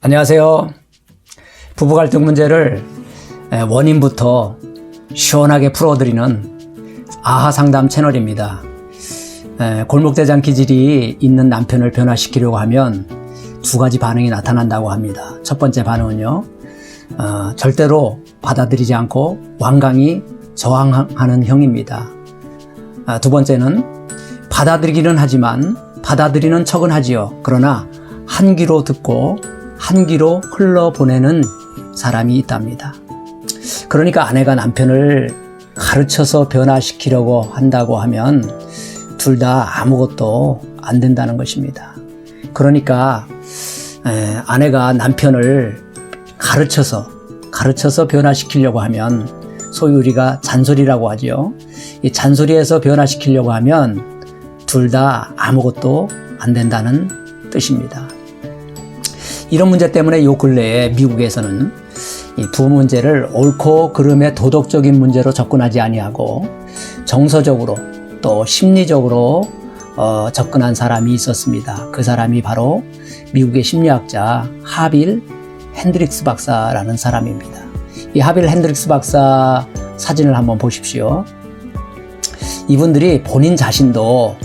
안녕하세요. 부부 갈등 문제를 원인부터 시원하게 풀어드리는 아하 상담 채널입니다. 골목대장 기질이 있는 남편을 변화시키려고 하면 두 가지 반응이 나타난다고 합니다. 첫 번째 반응은요, 절대로 받아들이지 않고 완강히 저항하는 형입니다. 두 번째는 받아들이기는 하지만 받아들이는 척은 하지요. 그러나 한 귀로 듣고 한 귀로 흘러보내는 사람이 있답니다. 그러니까 아내가 남편을 가르쳐서 변화시키려고 한다고 하면 둘 다 아무것도 안 된다는 것입니다. 그러니까 아내가 남편을 가르쳐서 변화시키려고 하면 소위 우리가 잔소리라고 하죠. 이 잔소리에서 변화시키려고 하면 둘 다 아무것도 안 된다는 뜻입니다. 이런 문제 때문에 요 근래에 미국에서는 이 부부 문제를 옳고 그름의 도덕적인 문제로 접근하지 아니하고 정서적으로 또 심리적으로 접근한 사람이 있었습니다. 그 사람이 바로 미국의 심리학자 하빌 핸드릭스 박사라는 사람입니다. 이 하빌 핸드릭스 박사 사진을 한번 보십시오. 이분들이 본인 자신도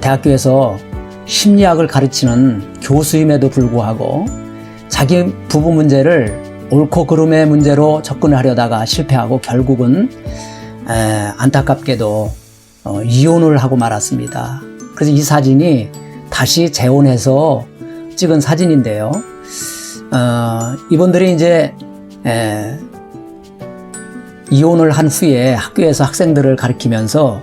대학교에서 심리학을 가르치는 교수임에도 불구하고 자기 부부 문제를 옳고 그름의 문제로 접근하려다가 실패하고 결국은 안타깝게도 이혼을 하고 말았습니다. 그래서 이 사진이 다시 재혼해서 찍은 사진인데요. 이분들이 이제 이혼을 한 후에 학교에서 학생들을 가르치면서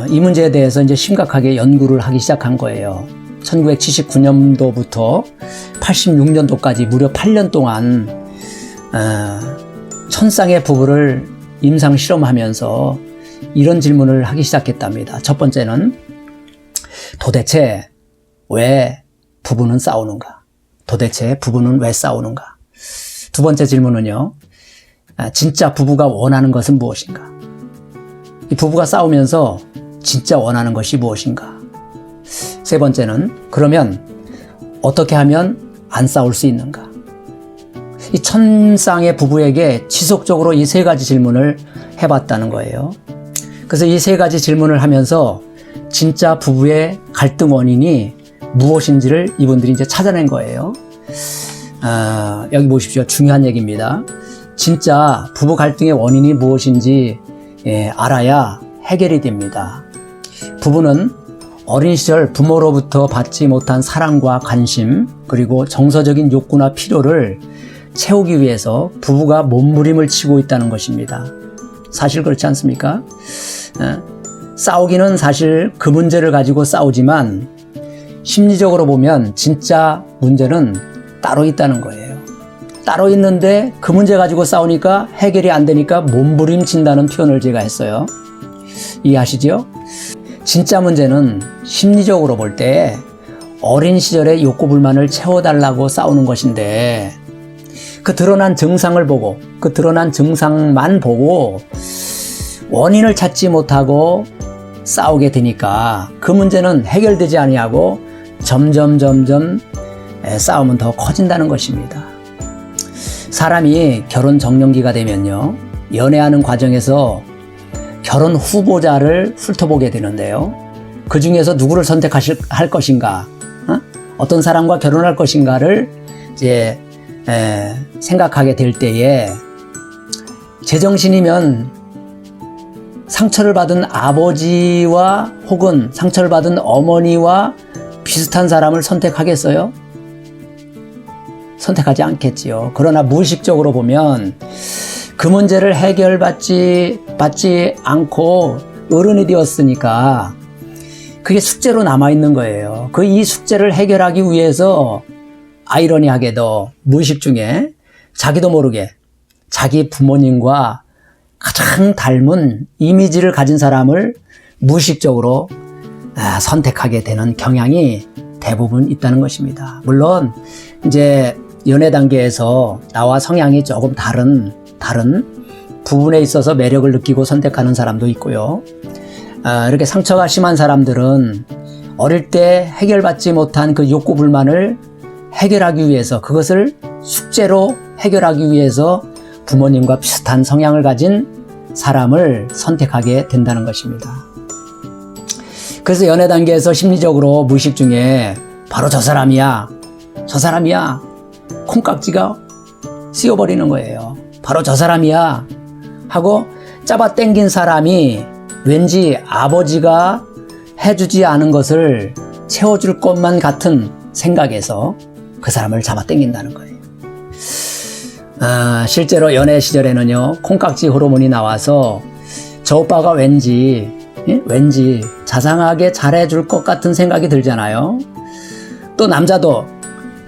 이 문제에 대해서 이제 심각하게 연구를 하기 시작한 거예요. 1979년도부터 86년도까지 무려 8년 동안 1000쌍의 부부를 임상 실험하면서 이런 질문을 하기 시작했답니다. 첫 번째는 도대체 왜 부부는 싸우는가? 도대체 부부는 왜 싸우는가? 두 번째 질문은요, 진짜 부부가 원하는 것은 무엇인가? 이 부부가 싸우면서 진짜 원하는 것이 무엇인가? 세 번째는 그러면 어떻게 하면 안 싸울 수 있는가? 이 1000쌍의 부부에게 지속적으로 이 세 가지 질문을 해봤다는 거예요. 그래서 이 세 가지 질문을 하면서 진짜 부부의 갈등 원인이 무엇인지를 이분들이 이제 찾아낸 거예요. 여기 보십시오. 중요한 얘기입니다. 진짜 부부 갈등의 원인이 무엇인지 알아야 해결이 됩니다. 부부는 어린 시절 부모로부터 받지 못한 사랑과 관심, 그리고 정서적인 욕구나 필요를 채우기 위해서 부부가 몸부림을 치고 있다는 것입니다. 사실 그렇지 않습니까? 싸우기는 사실 그 문제를 가지고 싸우지만 심리적으로 보면 진짜 문제는 따로 있다는 거예요. 따로 있는데 그 문제 가지고 싸우니까 해결이 안 되니까 몸부림친다는 표현을 제가 했어요. 이해하시죠? 진짜 문제는 심리적으로 볼 때 어린 시절의 욕구 불만을 채워달라고 싸우는 것인데 그 드러난 증상을 보고 그 드러난 증상만 보고 원인을 찾지 못하고 싸우게 되니까 그 문제는 해결되지 아니하고 점점 싸움은 더 커진다는 것입니다. 사람이 결혼 정년기가 되면요, 연애하는 과정에서 결혼 후보자를 훑어보게 되는데요. 그 중에서 누구를 선택할 것인가, 어떤 사람과 결혼할 것인가를 이제 생각하게 될 때에 제정신이면 상처를 받은 아버지와 혹은 상처를 받은 어머니와 비슷한 사람을 선택하겠어요? 선택하지 않겠지요. 그러나 무의식적으로 보면 그 문제를 해결받지 않고 어른이 되었으니까 그게 숙제로 남아있는 거예요. 이 숙제를 해결하기 위해서 아이러니하게도 무의식 중에 자기도 모르게 자기 부모님과 가장 닮은 이미지를 가진 사람을 무의식적으로 선택하게 되는 경향이 대부분 있다는 것입니다. 물론 이제 연애 단계에서 나와 성향이 조금 다른 부분에 있어서 매력을 느끼고 선택하는 사람도 있고요. 이렇게 상처가 심한 사람들은 어릴 때 해결받지 못한 그 욕구 불만을 해결하기 위해서, 그것을 숙제로 해결하기 위해서 부모님과 비슷한 성향을 가진 사람을 선택하게 된다는 것입니다. 그래서 연애 단계에서 심리적으로 무의식 중에 바로 저 사람이야, 콩깍지가 씌워버리는 거예요. 바로 저 사람이야 하고 잡아 당긴 사람이 왠지 아버지가 해주지 않은 것을 채워줄 것만 같은 생각에서 그 사람을 잡아 당긴다는 거예요. 실제로 연애 시절에는요, 콩깍지 호르몬이 나와서 저 오빠가 왠지 자상하게 잘해줄 것 같은 생각이 들잖아요. 또 남자도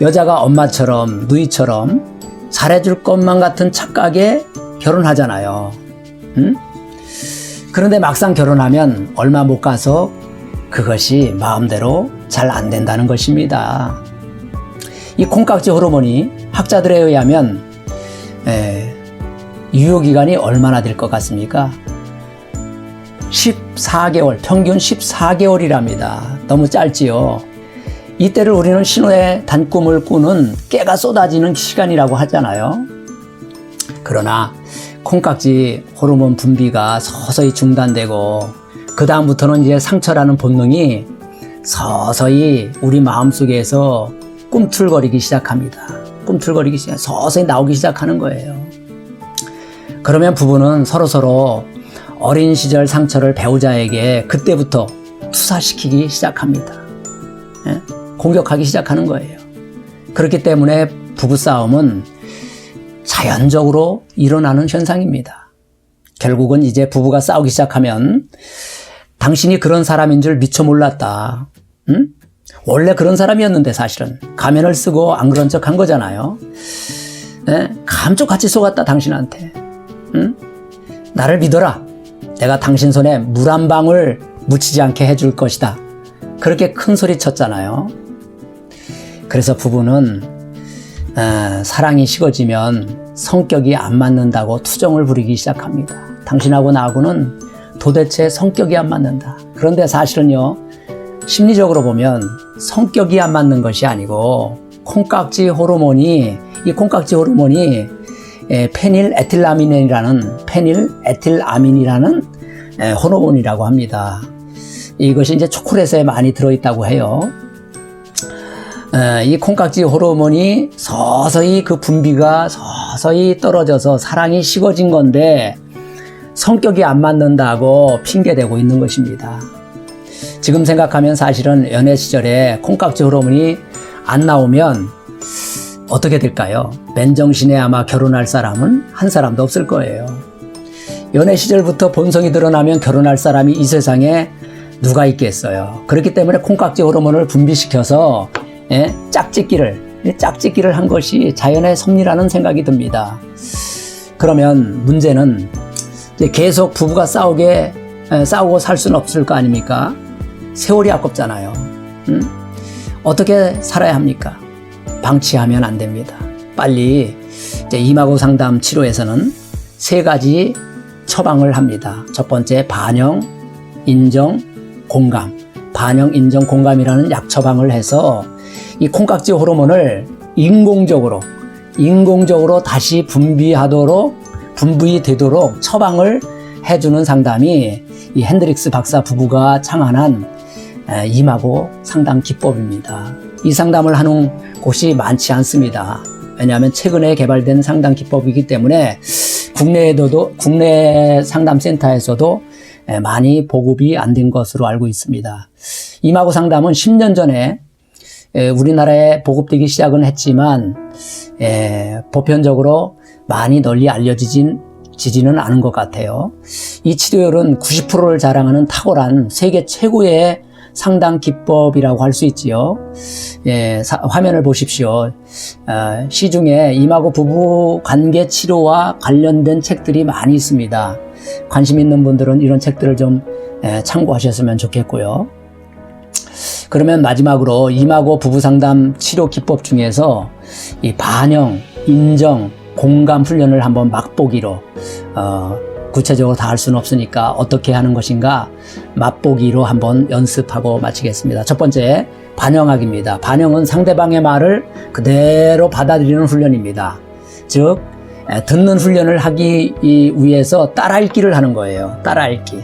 여자가 엄마처럼 누이처럼 잘해줄 것만 같은 착각에 결혼하잖아요. 그런데 막상 결혼하면 얼마 못 가서 그것이 마음대로 잘 안 된다는 것입니다. 이 콩깍지 호르몬이 학자들에 의하면 유효기간이 얼마나 될 것 같습니까? 14개월, 평균 14개월이랍니다. 너무 짧지요. 이때를 우리는 신혼의 단꿈을 꾸는 깨가 쏟아지는 시간이라고 하잖아요. 그러나 콩깍지 호르몬 분비가 서서히 중단되고 그 다음부터는 이제 상처라는 본능이 서서히 우리 마음속에서 꿈틀거리기 시작합니다. 서서히 나오기 시작하는 거예요. 그러면 부부는 서로서로 어린 시절 상처를 배우자에게 그때부터 투사시키기 시작합니다. 공격하기 시작하는 거예요. 그렇기 때문에 부부싸움은 자연적으로 일어나는 현상입니다. 결국은 이제 부부가 싸우기 시작하면 당신이 그런 사람인 줄 미처 몰랐다. 원래 그런 사람이었는데 사실은 가면을 쓰고 안 그런 척 한 거잖아요. 감쪽같이 속았다 당신한테. 나를 믿어라. 내가 당신 손에 물 한 방울 묻히지 않게 해줄 것이다. 그렇게 큰 소리 쳤잖아요. 그래서 부부는 사랑이 식어지면 성격이 안 맞는다고 투정을 부리기 시작합니다. 당신하고 나하고는 도대체 성격이 안 맞는다. 그런데 사실은요, 심리적으로 보면 성격이 안 맞는 것이 아니고 콩깍지 호르몬이 페닐에틸아민이라는 호르몬이라고 합니다. 이것이 이제 초콜릿에 많이 들어있다고 해요. 이 콩깍지 호르몬이 서서히 그 분비가 서서히 떨어져서 사랑이 식어진 건데 성격이 안 맞는다고 핑계대고 있는 것입니다. 지금 생각하면 사실은 연애 시절에 콩깍지 호르몬이 안 나오면 어떻게 될까요? 맨정신에 아마 결혼할 사람은 한 사람도 없을 거예요. 연애 시절부터 본성이 드러나면 결혼할 사람이 이 세상에 누가 있겠어요. 그렇기 때문에 콩깍지 호르몬을 분비시켜서 짝짓기를 한 것이 자연의 섭리라는 생각이 듭니다. 그러면 문제는 이제 계속 부부가 싸우고 살 수는 없을 거 아닙니까? 세월이 아깝잖아요. 어떻게 살아야 합니까? 방치하면 안 됩니다. 빨리 이제 이마고 상담 치료에서는 3가지 처방을 합니다. 첫 번째, 반영, 인정, 공감. 반영, 인정, 공감이라는 약 처방을 해서 이 콩깍지 호르몬을 인공적으로 다시 분비되도록 처방을 해주는 상담이 이 핸드릭스 박사 부부가 창안한 이마고 상담 기법입니다. 이 상담을 하는 곳이 많지 않습니다. 왜냐하면 최근에 개발된 상담 기법이기 때문에 국내 상담센터에서도 많이 보급이 안 된 것으로 알고 있습니다. 이마고 상담은 10년 전에 우리나라에 보급되기 시작은 했지만 보편적으로 많이 널리 알려지지는 않은 것 같아요. 이 치료율은 90%를 자랑하는 탁월한 세계 최고의 상담 기법이라고 할 수 있지요. 화면을 보십시오. 시중에 이마고 부부 관계 치료와 관련된 책들이 많이 있습니다. 관심 있는 분들은 이런 책들을 좀 참고하셨으면 좋겠고요. 그러면 마지막으로 이마고 부부 상담 치료 기법 중에서 이 반영, 인정, 공감 훈련을 한번 맛보기로 구체적으로 다 할 수는 없으니까 어떻게 하는 것인가 맛보기로 한번 연습하고 마치겠습니다. 첫 번째, 반영하기입니다. 반영은 상대방의 말을 그대로 받아들이는 훈련입니다. 즉, 듣는 훈련을 하기 위해서 따라 읽기를 하는 거예요. 따라 읽기.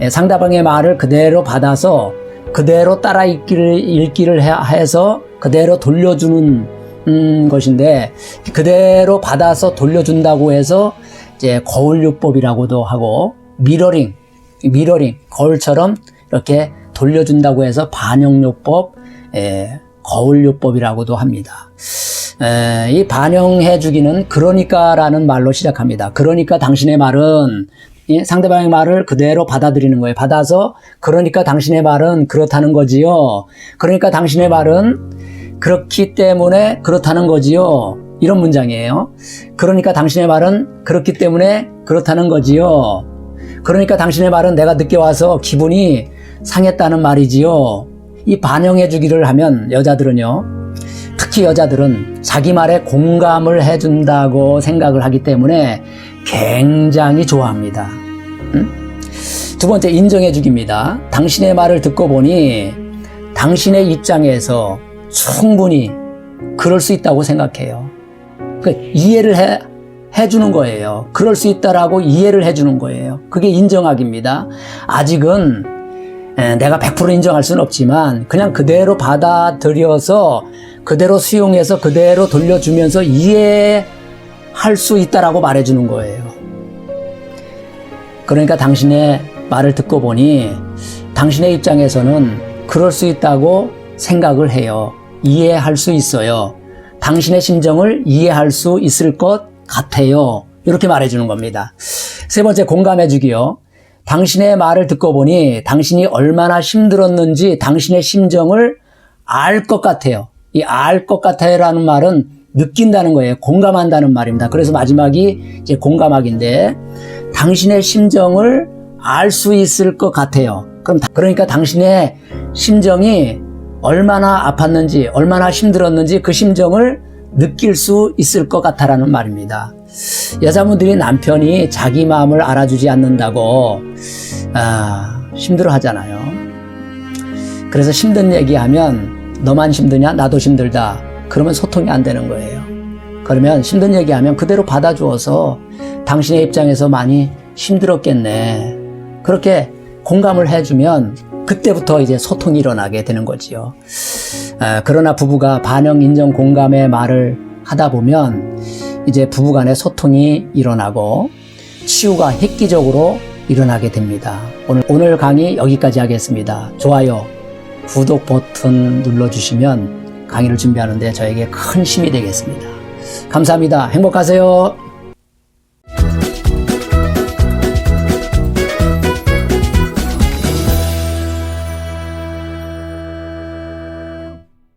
상대방의 말을 그대로 받아서 그대로 따라 읽기를 해서 그대로 돌려주는 것인데, 그대로 받아서 돌려준다고 해서 이제 거울요법이라고도 하고, 미러링, 거울처럼 이렇게 돌려준다고 해서 반영요법, 거울요법이라고도 합니다. 이 반영해주기는 그러니까라는 말로 시작합니다. 그러니까 당신의 말은, 상대방의 말을 그대로 받아들이는 거예요. 받아서 그러니까 당신의 말은 그렇다는 거지요. 그러니까 당신의 말은 그렇기 때문에 그렇다는 거지요. 이런 문장이에요. 그러니까 당신의 말은 그렇기 때문에 그렇다는 거지요. 그러니까 당신의 말은 내가 늦게 와서 기분이 상했다는 말이지요. 이 반영해주기를 하면 여자들은요, 특히 여자들은 자기 말에 공감을 해준다고 생각을 하기 때문에 굉장히 좋아합니다. 두 번째, 인정해주기입니다. 당신의 말을 듣고 보니 당신의 입장에서 충분히 그럴 수 있다고 생각해요. 이해를 해주는 거예요. 그럴 수 있다라고 이해를 해주는 거예요. 그게 인정하기입니다. 아직은 내가 100% 인정할 수는 없지만 그냥 그대로 받아들여서 그대로 수용해서 그대로 돌려주면서 이해할 수 있다라고 말해주는 거예요. 그러니까 당신의 말을 듣고 보니 당신의 입장에서는 그럴 수 있다고 생각을 해요. 이해할 수 있어요. 당신의 심정을 이해할 수 있을 것 같아요. 이렇게 말해주는 겁니다. 세 번째, 공감해주기요. 당신의 말을 듣고 보니 당신이 얼마나 힘들었는지 당신의 심정을 알 것 같아요. 이 알 것 같아요라는 말은 느낀다는 거예요. 공감한다는 말입니다. 그래서 마지막이 이제 공감하기인데, 당신의 심정을 알 수 있을 것 같아요. 그러니까 당신의 심정이 얼마나 아팠는지, 얼마나 힘들었는지 그 심정을 느낄 수 있을 것 같아라는 말입니다. 여자분들이 남편이 자기 마음을 알아주지 않는다고 힘들어 하잖아요. 그래서 힘든 얘기하면 너만 힘드냐? 나도 힘들다. 그러면 소통이 안 되는 거예요. 그러면 힘든 얘기하면 그대로 받아주어서 당신의 입장에서 많이 힘들었겠네. 그렇게 공감을 해주면 그때부터 이제 소통이 일어나게 되는 거지요. 그러나 부부가 반영, 인정, 공감의 말을 하다 보면 이제 부부간의 소통이 일어나고 치유가 획기적으로 일어나게 됩니다. 오늘 강의 여기까지 하겠습니다. 좋아요, 구독 버튼 눌러주시면 강의를 준비하는데 저에게 큰 힘이 되겠습니다. 감사합니다. 행복하세요.